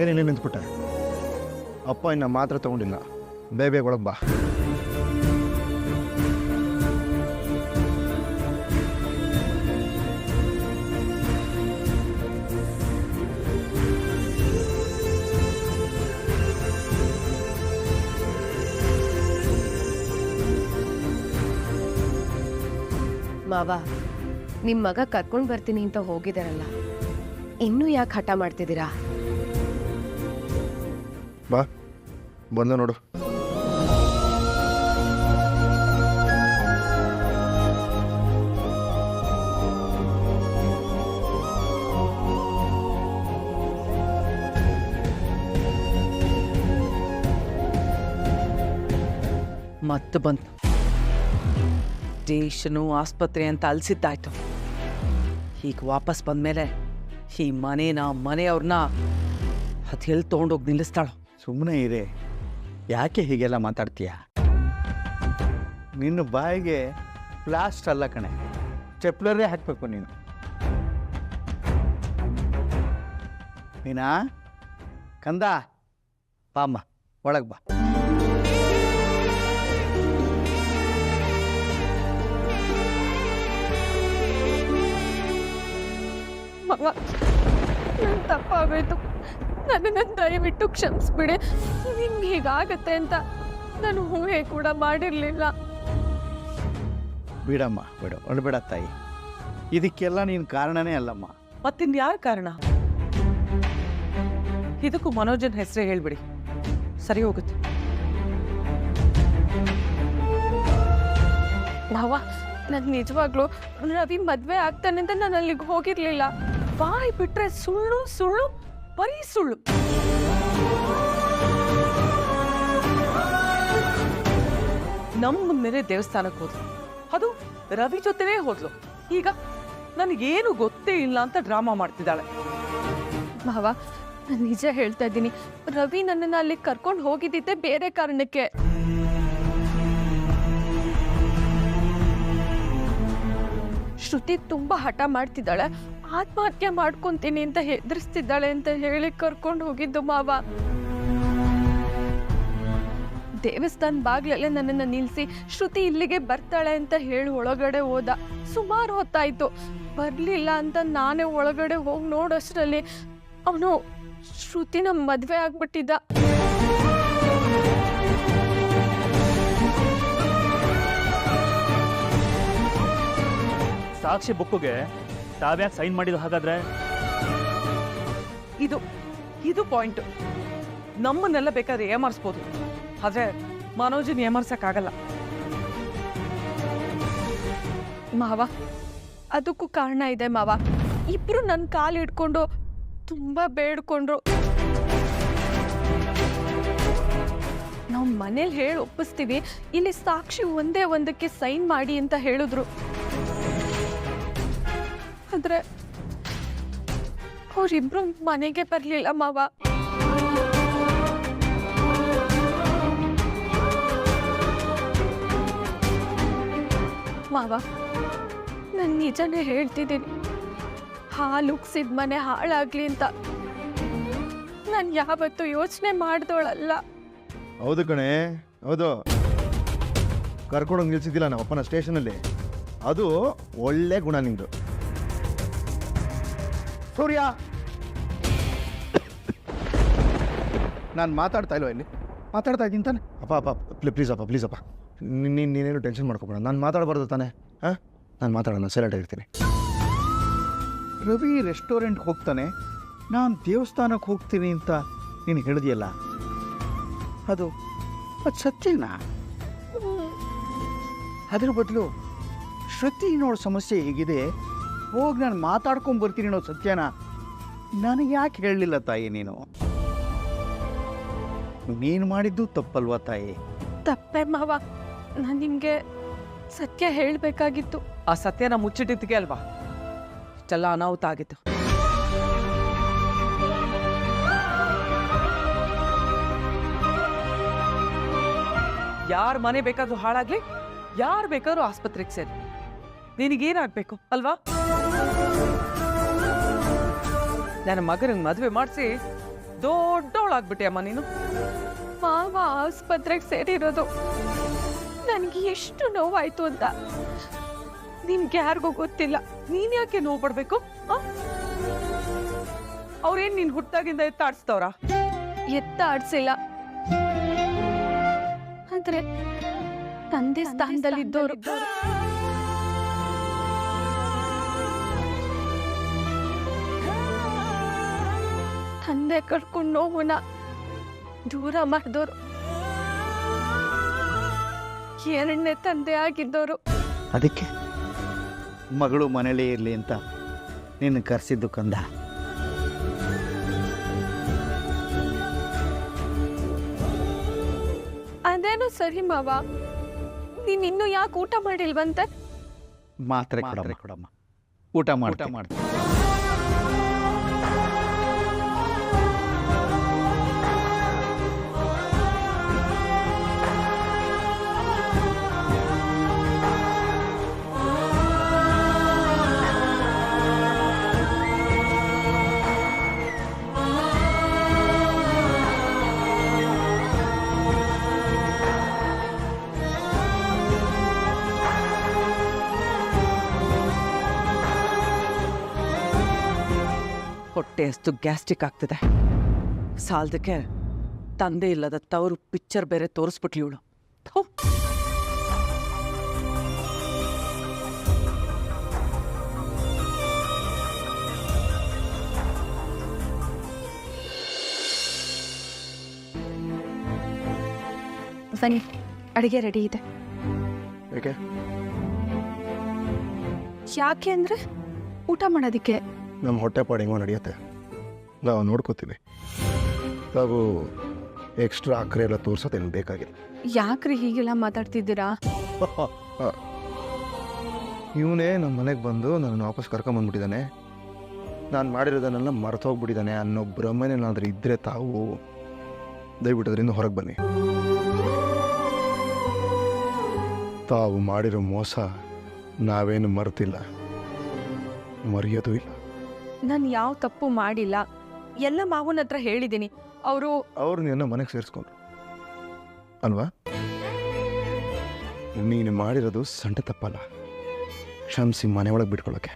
ಏನೇನು ನಿಂತ್ಬಿಟ್ಟೆ? ಅಪ್ಪ ಇನ್ನು ಮಾತ್ರ ತೊಗೊಂಡಿಲ್ಲ, ಬೇಗ ಒಳಗೆ ಬಾ. ಮಾವ, ನಿಮ್ಮ ಮಗ ಕರ್ಕೊಂಡು ಬರ್ತೀನಿ ಅಂತ ಹೋಗಿದಾರಲ್ಲ, ಇನ್ನೂ ಯಾಕೆ ಹಠ ಮಾಡ್ತಿದ್ದೀರಾ? ಬಾ, ಬಂದ ನೋಡು. ಮತ್ತೆ ಬಂತು. ಸ್ಟೇಷನು ಆಸ್ಪತ್ರೆ ಅಂತ ಅಲ್ಸಿದ್ದಾಯ್ತು. ಈಗ ವಾಪಸ್ ಬಂದಮೇಲೆ ಈ ಮನೆಯವ್ರನ್ನ ಅದು ಎಲ್ಲಿ ತೊಗೊಂಡೋಗಿ ನಿಲ್ಲಿಸ್ತಾಳು. ಸುಮ್ಮನೆ ಇರೇ, ಯಾಕೆ ಹೀಗೆಲ್ಲ ಮಾತಾಡ್ತೀಯ? ನಿನ್ನ ಬಾಯಿಗೆ ಪ್ಲಾಸ್ಟ್ ಅಲ್ಲ ಕಣೆ, ಸ್ಟೆಪ್ಲರೇ ಹಾಕಬೇಕು ನೀನು. ನೀನಾ ಕಂದ, ಬಾಮ್ಮ ಒಳಗೆ ಬಾ. ಮಾವ, ನನ್ನ ತಪ್ಪಾಗೋಯ್ತು. ನನ್ನನ್ನು ದಯವಿಟ್ಟು ಕ್ಷಮಿಸ್ಬಿಡಿ. ನಿಮ್ಗೆ ಹೀಗಾಗತ್ತೆ ಅಂತ ನಾನು ಊಹೆ ಕೂಡ ಮಾಡಿರಲಿಲ್ಲ. ಬಿಡಮ್ಮ, ಬಿಡು, ಅಳ್ಬೇಡ ತಾಯಿ. ಇದಕ್ಕೆಲ್ಲ ನೀನು ಕಾರಣನೇ ಅಲ್ಲಮ್ಮ. ಮತ್ತಿನ್ಯಾರ ಕಾರಣ? ಇದಕ್ಕೂ ಮನೋಜನ್ ಹೆಸರೇ ಹೇಳ್ಬಿಡಿ, ಸರಿ ಹೋಗುತ್ತೆ. ಮಾವ, ನಾನು ನಿಜವಾಗ್ಲೂ ರವಿ ಮದುವೆ ಆಗ್ತಾನೆ ಅಂತ ನಾನು ಅಲ್ಲಿಗೆ ಹೋಗಿರ್ಲಿಲ್ಲ. ಬಾಯ್ ಬಿಟ್ರೆ ಸುಳ್ಳು ಸುಳ್ಳು, ಬರೀ ಸುಳ್ಳು. ನಮ್ಮ ಮುಂದೆ ದೇವಸ್ಥಾನಕ್ಕೆ ಹೋದ್ಲು, ಅದು ರವಿ ಜೊತೆನೇ ಹೋದ್ಲು. ಈಗ ನನಗೇನು ಗೊತ್ತೇ ಇಲ್ಲ ಅಂತ ಡ್ರಾಮಾ ಮಾಡ್ತಿದ್ದಾಳೆ. ಮಾವ, ನಾನು ನಿಜ ಹೇಳ್ತಾ ಇದ್ದೀನಿ. ರವಿ ನನ್ನನ್ನು ಅಲ್ಲಿ ಕರ್ಕೊಂಡು ಹೋಗಿದ್ದಿದ್ದೆ ಬೇರೆ ಕಾರಣಕ್ಕೆ. ಶ್ರುತಿ ತುಂಬಾ ಹಠ ಮಾಡ್ತಿದ್ದಾಳೆ, ಆತ್ಮಹತ್ಯೆ ಮಾಡ್ಕೊಂತೀನಿ ಅಂತ ಹೆದರ್ಸ್ತಿದ್ದಾಳೆ ಅಂತ ಹೇಳಿ ಕರ್ಕೊಂಡು ಹೋಗಿದ್ದು ಮಾವ. ದೇವಸ್ಥಾನ ಬಾಗ್ಲಲ್ಲೇ ನನ್ನನ್ನು ನಿಲ್ಲಿಸಿ ಶ್ರುತಿ ಇಲ್ಲಿಗೆ ಬರ್ತಾಳೆ ಅಂತ ಹೇಳಿ ಒಳಗಡೆ ಹೋದ. ಸುಮಾರು ಹೊತ್ತಾಯ್ತು, ಬರ್ಲಿಲ್ಲ ಅಂತ ನಾನೇ ಒಳಗಡೆ ಹೋಗಿ ನೋಡೋಷ್ಟರಲ್ಲಿ ಅವನು ಶ್ರುತಿನ ಮದ್ವೆ ಆಗ್ಬಿಟ್ಟಿದ್ದ. ಸಾಕ್ಷಿ ಬುಕ್ಗೆ ತಾವ್ಯಾಕೆ ಸೈನ್ ಮಾಡಿದ್ದು ಹಾಗಾದ್ರೆ? ಇದು ಪಾಯಿಂಟ್. ನಮ್ಮನ್ನೆಲ್ಲ ಬೇಕಾದ್ರೆ ಏಮಾರಿಸ್ಬೋದು, ಆದ್ರೆ ಮನೋಜನ್ ಏಮಾರ್ಸಕ್ಕಾಗಲ್ಲ. ಮಾವ, ಅದಕ್ಕೂ ಕಾರಣ ಇದೆ ಮಾವ. ಇಬ್ರು ನನ್ನ ಕಾಲು ಹಿಡ್ಕೊಂಡು ತುಂಬಾ ಬೇಡ್ಕೊಂಡ್ರು. ನಾವು ಮನೇಲಿ ಹೇಳಿ ಒಪ್ಪಿಸ್ತೀವಿ, ಇಲ್ಲಿ ಸಾಕ್ಷಿ ಒಂದೇ ಒಂದಕ್ಕೆ ಸೈನ್ ಮಾಡಿ ಅಂತ ಹೇಳಿದ್ರು. ಆದ್ರೆ ಅವರಿಬ್ರು ಮನೆಗೆ ಬರ್ಲಿಲ್ಲ ಮಾವ. ಮಾವ, ನಾನು ನಿಜನೇ ಹೇಳ್ತಿದ್ದೀನಿ. ಹಾಲು ಉಗ್ಸಿದ ಮನೆ ಹಾಳಾಗ್ಲಿ ಅಂತ ನಾನು ಯಾವತ್ತೂ ಯೋಚನೆ ಮಾಡ್ದೋಳಲ್ಲ. ಹೌದು ಕಣೆ, ಹೌದು. ಕರ್ಕೊಂಡೋಗಿ ನಿಲ್ಸಿದ್ದಿಲ್ಲ ನಮ್ಮ ಅಪ್ಪನ ಸ್ಟೇಷನಲ್ಲಿ, ಅದು ಒಳ್ಳೆ ಗುಣ ನಿಂದು. ಸೂರ್ಯ, ನಾನು ಮಾತಾಡ್ತಾ ಇಲ್ವ ಇಲ್ಲಿ? ಮಾತಾಡ್ತಾ ಇದ್ದೀನಿ ತಾನೆ? ಅಪ್ಪ ಪ್ಲೀಸ್ ಅಪ್ಪ ನೀನೇನು ಟೆನ್ಷನ್ ಮಾಡ್ಕೊಬೇಡ. ನಾನು ಮಾತಾಡಬಾರ್ದು ತಾನೆ? ಹಾಂ, ನಾನು ಮಾತಾಡೋಣ, ಸೈಲೆಂಟ್ ಆಗಿರ್ತೀನಿ. ರವಿ ರೆಸ್ಟೋರೆಂಟ್ಗೆ ಹೋಗ್ತಾನೆ, ನಾನು ದೇವಸ್ಥಾನಕ್ಕೆ ಹೋಗ್ತೀನಿ ಅಂತ ನೀನು ಹೇಳಿದೆಯಲ್ಲ, ಅದು ಸತ್ಯನಾ? ಅದ್ರ ಬದಲು ಶ್ರುತಿ ನೋಡೋ ಸಮಸ್ಯೆ ಹೇಗಿದೆ, ಹೋಗಿ ನಾನು ಮಾತಾಡ್ಕೊಂಡು ಬರ್ತೀನಿ ಅನ್ನೋ ಸತ್ಯನಾ ನನಗೆ ಯಾಕೆ ಹೇಳಲಿಲ್ಲ ತಾಯಿ? ನೀನು ಮಾಡಿದ್ದು ತಪ್ಪಲ್ವಾ ತಾಯಿ? ತಪ್ಪೆ ಮಾವ, ನಾನು ನಿಮಗೆ ಸತ್ಯ ಹೇಳಬೇಕಾಗಿತ್ತು. ಆ ಸತ್ಯನ ಮುಚ್ಚಿಟ್ಟಿದ್ದಕ್ಕೆ ಅಲ್ವಾ ಇಷ್ಟೆಲ್ಲ ಅನಾಹುತ ಆಗಿತ್ತು. ಯಾರ ಮನೆ ಬೇಕಾದ್ರೂ ಹಾಳಾಗ್ಲಿ, ಯಾರು ಬೇಕಾದ್ರೂ ಆಸ್ಪತ್ರೆಗೆ ಸೇರಿ, ನಿನಗೇನಾಗಬೇಕು ಅಲ್ವಾ? ನನ್ನ ಮಗನಿಗೆ ಮದುವೆ ಮಾಡಿಸಿ ದೊಡ್ಡವಳಾಗ್ಬಿಟ್ಟೆ ಅಮ್ಮ ನೀನು. ಮಾವ ಆಸ್ಪತ್ರೆಗೆ ಸೇರಿರೋದು ನನಗೆ ಎಷ್ಟು ನೋವಾಯ್ತು ಅಂತ ನಿಮ್ಗೆ ಯಾರಿಗೂ ಗೊತ್ತಿಲ್ಲ. ನೀನ್ ಯಾಕೆ ನೋವು ಪಡ್ಬೇಕು? ಅವ್ರೇನ್ ನೀನ್ ಹುಟ್ಟಾಗಿಂದ ಎತ್ತಾಡ್ಸ್ತವ್ರ? ಎತ್ತ ಆಡ್ಸಿಲ್ಲ, ಆದ್ರೆ ತಂದೆ ಸ್ಥಾನದಲ್ಲಿದ್ದವರು ತಂದೆ ಕಳ್ಕೊಂಡು ನೋವನ್ನ ದೂರ ಮಾಡಿದವರು, ಎರಡನೇ ತಂದೆ ಆಗಿದ್ದವರು. ಅದಕ್ಕೆ ಮಗಳು ಮನೇಲೇ ಇರಲಿ ಅಂತ ನಿನ್ನ ಕರೆಸಿದ್ದು ಕಂದ. ಅದೇನೋ ಸರಿ ಮಾವ, ನೀನ್ ಇನ್ನು ಯಾಕೆ ಊಟ ಮಾಡಿಲ್ವಂತೆ? ಮಾತ್ರೆ ಕೊಡಮ್ಮ, ಊಟ ಮಾಡ್ತೀನಿ. ಹೊಟ್ಟೆ ಅಷ್ಟು ಗ್ಯಾಸ್ಟ್ರಿಕ್ ಆಗ್ತದೆ. ಸಾಲದಕ್ಕೆ ತಂದೆ ಇಲ್ಲದ ತವರು ಪಿಕ್ಚರ್ ಬೇರೆ ತೋರಿಸ್ಬಿಟ್ಲಿ ಇವಳು. ಬನ್ನಿ, ಅಡಿಗೆ ರೆಡಿ ಇದೆ. ಯಾಕೆ? ಯಾಕೆ ಅಂದ್ರೆ ಊಟ ಮಾಡೋದಿಕ್ಕೆ. ನಮ್ಮ ಹೊಟ್ಟೆ ಪಾಡು ಹೆಂಗೋ ನಡೆಯುತ್ತೆ, ನಾವು ನೋಡ್ಕೋತೀವಿ. ನಾವು ಎಕ್ಸ್ಟ್ರಾ ಆಕ್ರೆ ಎಲ್ಲ ತೋರ್ಸೋದೇನು ಬೇಕಾಗಿಲ್ಲ. ಯಾಕ್ರಿ ಹೀಗೆಲ್ಲ ಮಾತಾಡ್ತಿದ್ದೀರಾ? ಇವನೇ ನಮ್ಮ ಮನೆಗೆ ಬಂದು ನನ್ನ ವಾಪಸ್ ಕರ್ಕೊಂಬಂದ್ಬಿಟ್ಟಿದ್ದಾನೆ. ನಾನು ಮಾಡಿರೋದನ್ನೆಲ್ಲ ಮರ್ತೋಗ್ಬಿಟ್ಟಿದ್ದಾನೆ ಅನ್ನೋ ಭ್ರಮೆನೇನಾದರೂ ಇದ್ದರೆ ತಾವು ದಯವಿಟ್ಟು ಅದರಿಂದ ಹೊರಗೆ ಬನ್ನಿ. ತಾವು ಮಾಡಿರೋ ಮೋಸ ನಾವೇನು ಮರ್ತಿಲ್ಲ, ಮರೆಯೋದು ಇಲ್ಲ. ನಾನು ಯಾವ ತಪ್ಪು ಮಾಡಿಲ್ಲ, ಎಲ್ಲ ಮಾವನ ಹತ್ರ ಹೇಳಿದ್ದೀನಿ. ಅವರು ನಿನ್ನ ಮನೆಗೆ ಸೇರಿಸ್ಕೊಂಡ್ರು ಅಲ್ವಾ? ನೀನು ಮಾಡಿರೋದು ಸಣ್ಣ ತಪ್ಪಲ್ಲ, ಕ್ಷಮಿಸಿ ಮನೆ ಒಳಗೆ ಬಿಟ್ಕೊಳ್ಳೋಕೆ.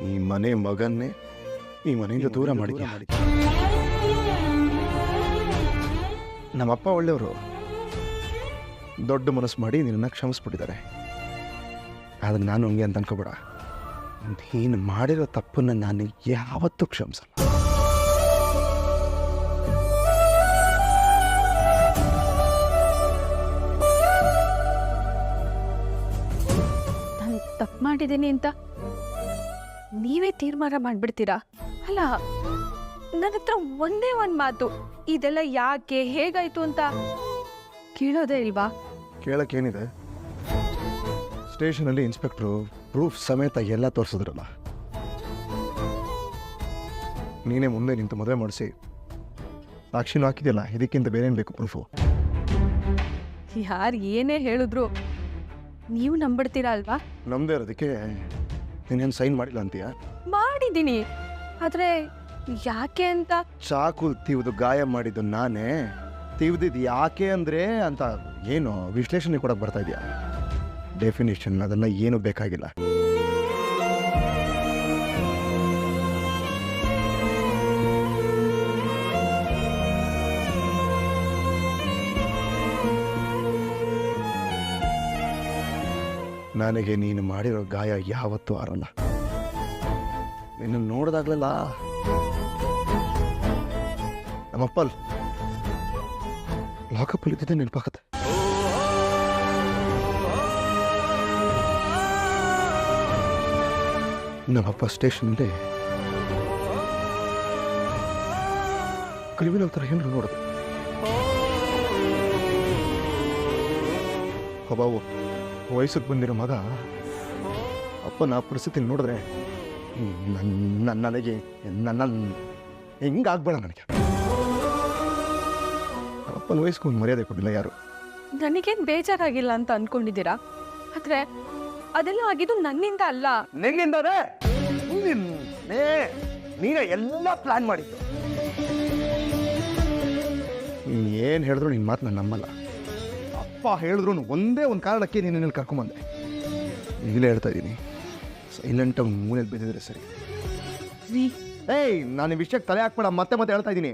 ಈ ಮನೆ ಮಗನ್ನೇ ಈ ಮನೆಯಿಂದ ದೂರ ಮಾಡಿದ್ಯಾ. ನಮ್ಮಪ್ಪ ಒಳ್ಳೆಯವರು, ದೊಡ್ಡ ಮನಸ್ಸು ಮಾಡಿ ನಿನ್ನ ಕ್ಷಮಿಸ್ಬಿಟ್ಟಿದ್ದಾರೆ. ಆದ್ರೆ ನಾನು ಹಂಗೆ ಅಂತ ಅನ್ಕೋಬೇಡ. ನೀನು ಮಾಡಿರೋ ತಪ್ಪನ್ನು ನಾನು ಯಾವತ್ತೂ ಕ್ಷಮಿಸಲ್ಲ. ನಾನು ತಪ್ಪು ಮಾಡಿದ್ದೀನಿ ಅಂತ ನೀವೇ ತೀರ್ಮಾನ ಮಾಡ್ಬಿಡ್ತೀರಾ? ಅಲ್ಲ, ನನ್ನ ಹತ್ರ ಒಂದೇ ಒಂದು ಮಾತು, ಇದೆಲ್ಲ ಯಾಕೆ ಹೇಗಾಯ್ತು ಅಂತ ಕೇಳೋದೇ ಇಲ್ವಾ? ಕೇಳಕ್ಕೇನಿದೆ? ಸ್ಟೇಷನಲ್ಲಿ ಇನ್ಸ್ಪೆಕ್ಟ್ರು ಪ್ರೂಫ್ ಸಮೇತ ಎಲ್ಲ ತೋರಿಸಿದ್ರಲ್ಲ. ನೀನೇ ಮುಂದೆ ನಿಂತು ಮದುವೆ ಮಾಡಿಸಿ ಸಾಕ್ಷಿನೂ ಹಾಕಿದೆಯಲ್ಲ, ಇದಕ್ಕಿಂತ ಬೇರೇನು ಬೇಕು ಪ್ರೂಫು? ಯಾರು ಏನೇ ಹೇಳಿದ್ರು ನೀವು ನಂಬಿಡ್ತೀರಾ ಅಲ್ವಾ? ನಮ್ಮದೇ ಇರೋದಕ್ಕೆ ನೀನೇನು ಸೈನ್ ಮಾಡಿಲ್ಲ ಅಂತೀಯ? ಮಾಡಿದ್ದೀನಿ, ಆದರೆ ಯಾಕೆ ಅಂತ. ಚಾಕು ತೀವ್ದು ಗಾಯ ಮಾಡಿದ್ದು ನಾನೇ, ತೀವ್ದಿದ್ದು ಯಾಕೆ ಅಂದರೆ ಅಂತ ಏನು ವಿಶ್ಲೇಷಣೆ ಕೊಡಕ್ಕೆ ಬರ್ತಾ ಇದೆಯಾ? ಡೆಫಿನೇಷನ್ ಅದೆಲ್ಲ ಏನು ಬೇಕಾಗಿಲ್ಲ. ನನಗೆ ನೀನು ಮಾಡಿರೋ ಗಾಯ ಯಾವತ್ತೂ ಆರಲ್ಲ. ನಿನ್ನ ನೋಡಿದಾಗ್ಲೆಲ್ಲ ನಮ್ಮಪ್ಪಲ್ ಲಾಕಪ್ಪಲ್ಲಿ ಇದ್ದಿದ್ದೆ ನೆನಪಾಗತ್ತೆ. ನಮ್ಮಪ್ಪ ಸ್ಟೇಷನಲ್ಲಿ ಕ್ರಿಮಿನಲ್ ಥರ ಏನಾರು ನೋಡಿದೆ. ಒಬ್ಬ ವಯಸ್ಸಿಗೆ ಬಂದಿರೋ ಮಗ ಅಪ್ಪನ ಆ ಪರಿಸ್ಥಿತಿ ನೋಡಿದ್ರೆ ನನಗೆ ಹಿಂಗಾಗ್ಬೇಡ. ನನಗೆ ಅಪ್ಪನ ವಯಸ್ಸಿಗೆ ಒಂದು ಮರ್ಯಾದೆ ಕೊಟ್ಟಿಲ್ಲ ಯಾರು. ನನಗೇನು ಬೇಜಾರಾಗಿಲ್ಲ ಅಂತ ಅನ್ಕೊಂಡಿದ್ದೀರಾ? ಆದರೆ ಅದೆಲ್ಲ ಆಗಿದ್ದು ನನ್ನಿಂದ ಅಲ್ಲ. ನಿನ್ನಿಂದಾನೆ. ನೀನೇ ಎಲ್ಲ ಪ್ಲಾನ್ ಮಾಡಿದ್ದು. ಏನು ಹೇಳಿದ್ರು ನಿನ್ನ ಮಾತು ನಾನು ನಂಬಲ್ಲ. ಅಪ್ಪ ಹೇಳಿದ್ರು ಒಂದೇ ಒಂದು ಕಾರಣಕ್ಕೆ ನಿನ್ನಲ್ಲಿ ಕರ್ಕೊಂಬಂದೆ. ಈಗಲೇ ಹೇಳ್ತಾ ಇದ್ದೀನಿ, ಸೈಲೆಂಟಾಗಿ ಮೂಲೆಯಲ್ಲಿ ಬಿದ್ದಿದ್ರೆ ಸರಿ. ಏಯ್, ನಾನು ಈ ವಿಷಯಕ್ಕೆ ತಲೆ ಹಾಕ್ಬೇಡ, ಮತ್ತೆ ಮತ್ತೆ ಹೇಳ್ತಾ ಇದ್ದೀನಿ.